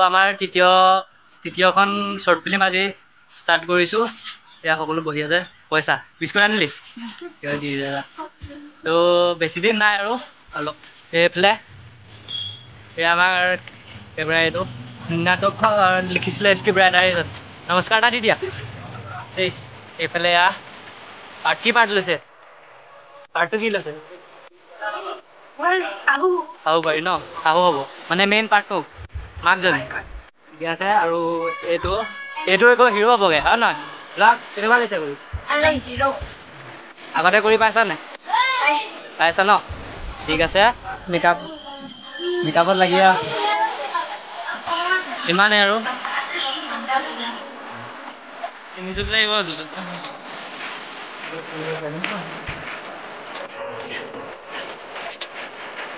আমাৰ তৃতীয়খন short film আজি ষ্টাৰ্ট কৰিছোঁ। এয়া সকলো বহি আছে। পইচা বিস্কুট আনিলি দি দাদা। তো বেছি দিন নাই আৰু অলপ এইফালে এয়া আমাৰ এইটো নাটক লিখিছিলে স্ক্ৰিপ্ট ৰাইটাৰ। নমস্কাৰ এটা দি দিয়া দেই। এইফালে এয়া পাৰ্ট কি পাৰ্ট লৈছে? পাৰ্টটো কি লৈছে? শাহু পাৰি ন? শাহু হ'ব মানে মেইন পাৰ্টটো মাকজনী ঠিকে আছে। আৰু এইটো আকৌ হিৰো হ'বগৈ হয় নহয়? কেনেকুৱা লাগিছে কৰি? আগতে কৰি পাইছা নাই? পাইছা ন? ঠিক আছে। মেকআপত লাগি ইমানেই আৰু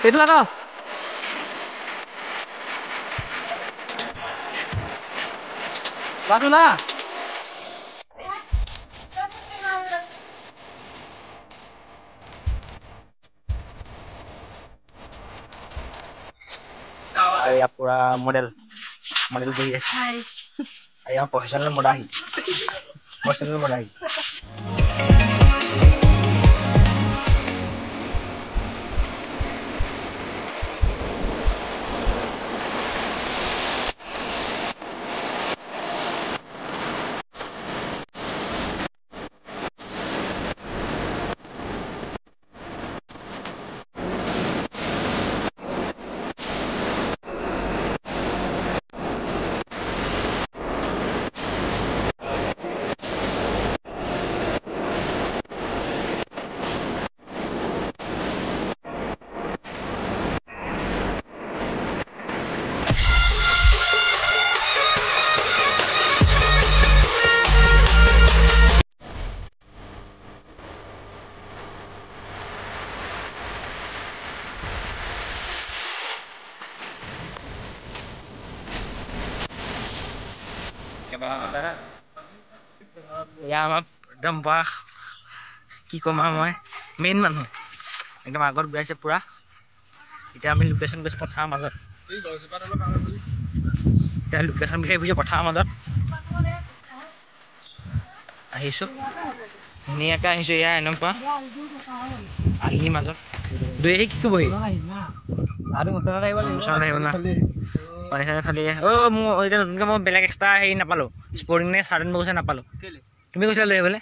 সেইটো ন বাটো না পুৰা মডেল বহি আছে। প্ৰফেচনেল মডেল এয়া আমাৰ একদম বাহ কি ক'ম আৰু মই মেইন মানুহ একদম আগত গৈছে পুৰা। এতিয়া আমি লোকেশ্যন গৈছোঁ পথাৰৰ মাজত। এতিয়া লোকেশ্যন বিচাৰি ফুৰিছোঁ পথাৰৰ মাজত। আহিছোঁ ধুনীয়াকৈ আহিছোঁ। এয়া এনেকুৱা আলিৰ মাজত দুই আহি কি ক'বহি ওচৰত আহিব না পানী চানী খালি। মোৰ এতিয়া নতুনকৈ মই বেলেগ এক্সট্ৰা হেৰি নাপালোঁ। স্পৰ্টিং নে চাৰ্ট বগৈছে নাপালোঁ। তুমি কৈছিলা লৈ আহিবলৈ?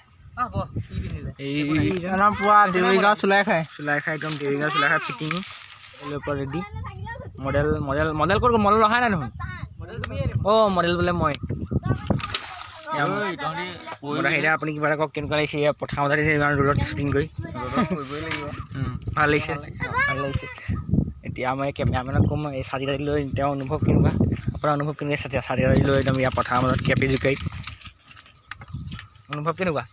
চুলাই খাই একদম দেৰিগাঁও চুলাই খাই ফিটিং ৰেডি। মডেল ক'ত মডেল অহাই নাই দেখোন। মডেল বোলে মই আহিলে আপুনি কিবা এটা কওক। কেনেকুৱা লাগিছে পথাৰ মাজত ইমান ৰ'দত শ্বুটিং কৰি? ভাল লাগিছে। এতিয়া মই কেমেৰামেনক ক'ম এই ছাতি তাতি লৈ তেওঁ অনুভৱ কেনেকুৱা, আপোনাৰ অনুভৱ কেনেকুৱা? ছাতি তাতি লৈ একদম ইয়াৰ পথাৰৰ মাজত কেপি জোকাৰি অনুভৱ কেনেকুৱা?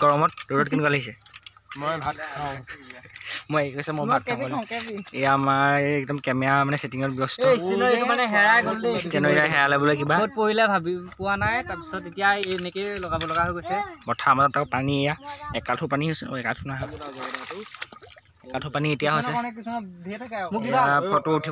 গৰমত ৰ'দত কেনেকুৱা লাগিছে? মই ভাত খাওঁ। মই ভাত খাওঁ। এয়া আমাৰ একদম কেমেৰা মানে ছেটিঙত ব্যস্ত। হেৰালে বোলে কিবা পৰিলে ভাবি পোৱা নাই। তাৰপিছত এতিয়া এনেকৈ লগাব লগা হৈ গৈছে। পথাৰৰ মাজত আকৌ পানী এয়া একাঠু পানী হৈছে। একাঠু পানী এতিয়া হৈছে। ফটো উঠিব